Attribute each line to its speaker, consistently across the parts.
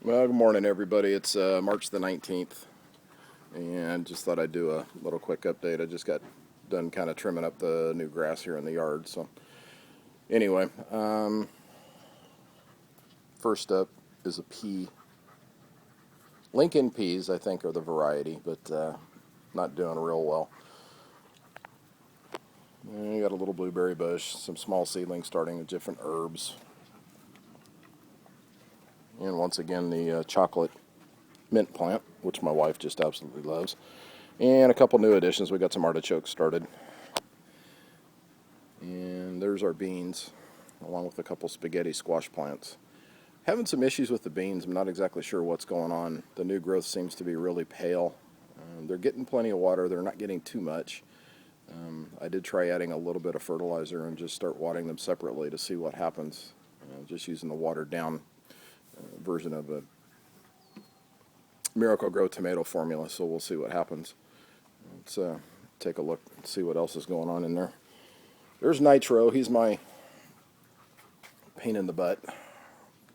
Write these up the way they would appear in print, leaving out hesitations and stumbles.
Speaker 1: Well, good morning, everybody. It's March the 19th, and just thought I'd do a little quick update. I just got done kind of trimming up the new grass here in the yard. So, anyway, first up is a pea. Lincoln peas, I think, are the variety, but not doing real well. And you got a little blueberry bush, some small seedlings starting with different herbs, and once again, the chocolate mint plant, which my wife just absolutely loves. And a couple new additions. We got some artichokes started. And there's our beans, along with a couple spaghetti squash plants. Having some issues with the beans. I'm not exactly sure what's going on. The new growth seems to be really pale. They're getting plenty of water. They're not getting too much. I did try adding a little bit of fertilizer and just start watering them separately to see what happens. Just using the watered down version of a Miracle-Gro tomato formula, so we'll see what happens. Let's take a look and see what else is going on in there. There's Nitro. He's my pain in the butt.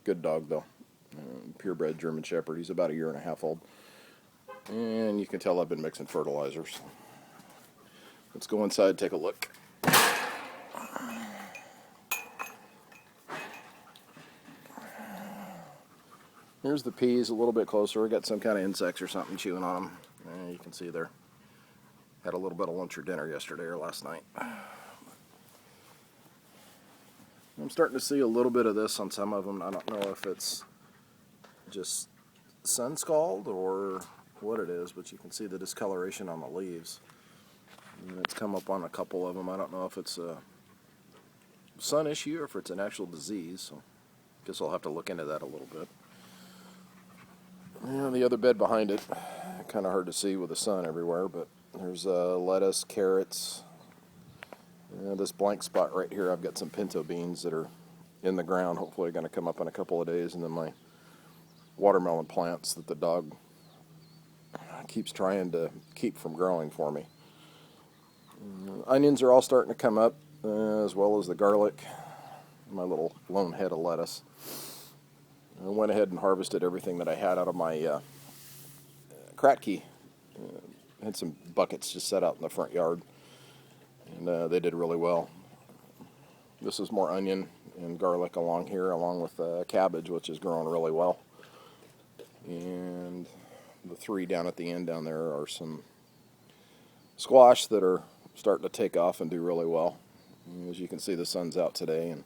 Speaker 1: Good dog, though. Purebred German Shepherd. He's about 1.5 years old. And you can tell I've been mixing fertilizers. Let's go inside and take a look. Here's the peas a little bit closer. We got some kind of insects or something chewing on them. You can see there. Had a little bit of lunch or dinner yesterday or last night. I'm starting to see a little bit of this on some of them. I don't know if it's just sun scald or what it is, but you can see the discoloration on the leaves. And it's come up on a couple of them. I don't know if it's a sun issue or if it's an actual disease, so I guess I'll have to look into that a little bit. Yeah, the other bed behind it, kind of hard to see with the sun everywhere, but there's lettuce, carrots. This blank spot right here, I've got some pinto beans that are in the ground, hopefully going to come up in a couple of days, and then my watermelon plants that the dog keeps trying to keep from growing for me. Onions are all starting to come up, as well as the garlic, my little lone head of lettuce. I went ahead and harvested everything that I had out of my Kratky. Had some buckets just set out in the front yard, and they did really well. This is more onion and garlic along here, along with cabbage, which is growing really well. And the three down at the end down there are some squash that are starting to take off and do really well. And as you can see, the sun's out today, and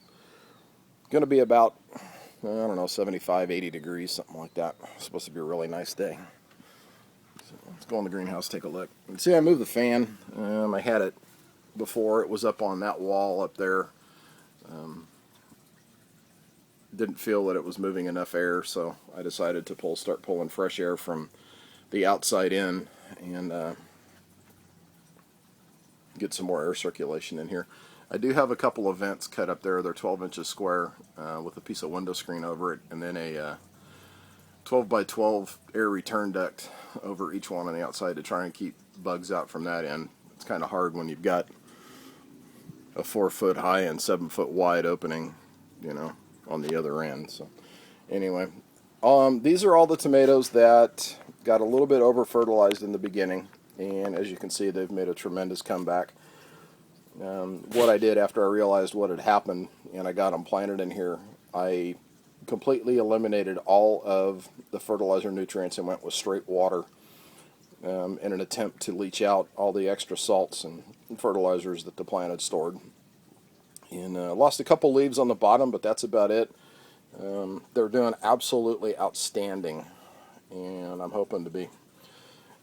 Speaker 1: going to be about, I don't know, 75, 80 degrees, something like that. It's supposed to be a really nice day. So let's go in the greenhouse, take a look. You can see I moved the fan. I had it before. It was up on that wall up there. Didn't feel that it was moving enough air, so I decided to start pulling fresh air from the outside in and get some more air circulation in here. I do have a couple of vents cut up there. They're 12 inches square with a piece of window screen over it, and then a 12 by 12 air return duct over each one on the outside to try and keep bugs out from that end. It's kind of hard when you've got a 4-foot high and 7-foot wide opening, on the other end. So anyway, these are all the tomatoes that got a little bit over fertilized in the beginning, and as you can see, they've made a tremendous comeback. What I did after I realized what had happened and I got them planted in here, I completely eliminated all of the fertilizer nutrients and went with straight water in an attempt to leach out all the extra salts and fertilizers that the plant had stored. And lost a couple leaves on the bottom, but that's about it. They're doing absolutely outstanding, and I'm hoping to be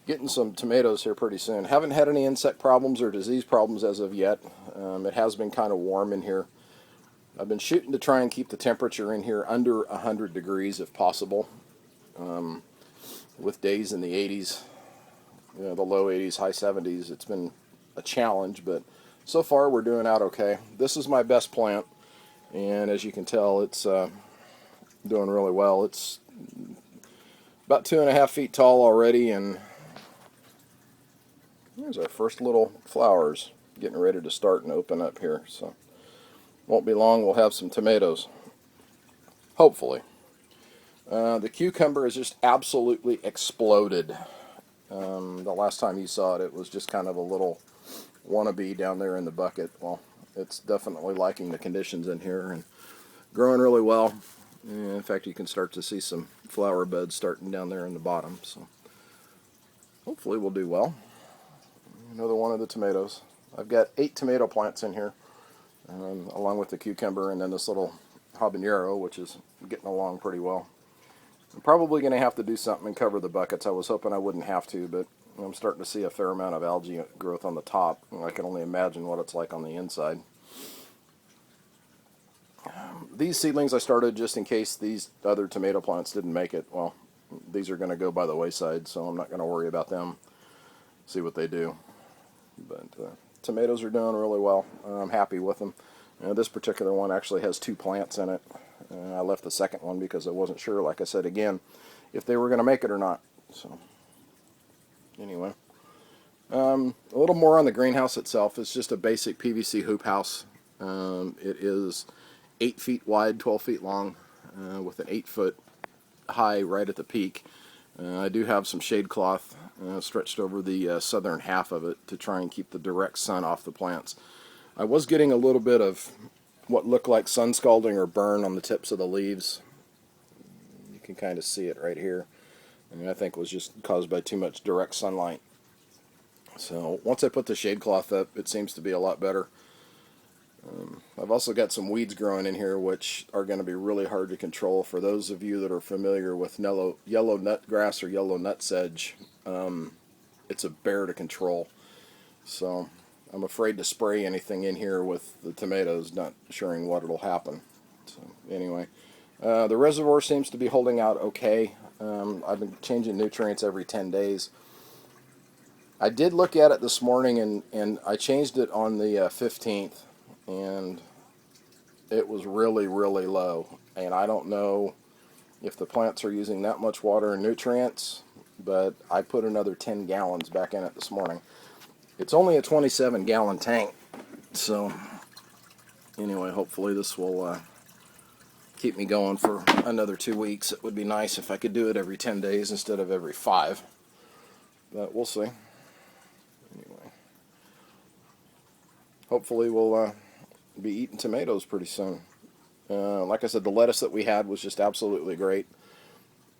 Speaker 1: getting some tomatoes here pretty soon. Haven't had any insect problems or disease problems as of yet. It has been kind of warm in here. I've been shooting to try and keep the temperature in here under 100 degrees if possible, with days in the 80s, the low 80s, high 70s. It's been a challenge, but so far we're doing out okay. This is my best plant, and as you can tell, it's doing really well. It's about 2.5 feet tall already, and there's our first little flowers getting ready to start and open up here. So won't be long, we'll have some tomatoes, hopefully. The cucumber has just absolutely exploded. The last time you saw it, it was just kind of a little wannabe down there in the bucket. Well, it's definitely liking the conditions in here and growing really well. In fact, you can start to see some flower buds starting down there in the bottom. So hopefully we'll do well. Another one of the tomatoes. I've got 8 tomato plants in here, along with the cucumber and then this little habanero, which is getting along pretty well. I'm probably going to have to do something and cover the buckets. I was hoping I wouldn't have to, but I'm starting to see a fair amount of algae growth on the top. I can only imagine what it's like on the inside. These seedlings I started just in case these other tomato plants didn't make it. Well, these are going to go by the wayside, so I'm not going to worry about them. See what they do. But tomatoes are doing really well. I'm happy with them. This particular one actually has 2 plants in it. I left the second one because I wasn't sure, like I said again, if they were going to make it or not. So anyway, a little more on the greenhouse itself. It's just a basic PVC hoop house. It is 8 feet wide, 12 feet long, with an 8-foot high right at the peak. I do have some shade cloth stretched over the southern half of it to try and keep the direct sun off the plants. I was getting a little bit of what looked like sun scalding or burn on the tips of the leaves. You can kind of see it right here. And I think it was just caused by too much direct sunlight. So once I put the shade cloth up, it seems to be a lot better. I've also got some weeds growing in here which are going to be really hard to control. For those of you that are familiar with yellow nutgrass or yellow nutsedge, it's a bear to control. So I'm afraid to spray anything in here with the tomatoes, not sure what it'll happen. So anyway, the reservoir seems to be holding out okay. I've been changing nutrients every 10 days. I did look at it this morning and I changed it on the 15th. And it was really, really low. And I don't know if the plants are using that much water and nutrients, but I put another 10 gallons back in it this morning. It's only a 27-gallon tank, so anyway, hopefully this will keep me going for another 2 weeks. It would be nice if I could do it every 10 days instead of every 5, but we'll see. Anyway, hopefully we'll be eating tomatoes pretty soon. Like I said, the lettuce that we had was just absolutely great.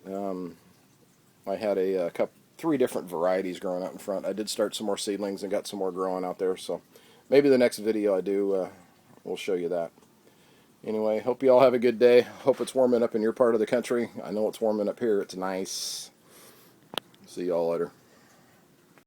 Speaker 1: I had a 3 different varieties growing out in front. I did start some more seedlings and got some more growing out there, so maybe the next video I do will show you that. Anyway, hope you all have a good day. Hope it's warming up in your part of the country. I know it's warming up here. It's nice. See y'all later.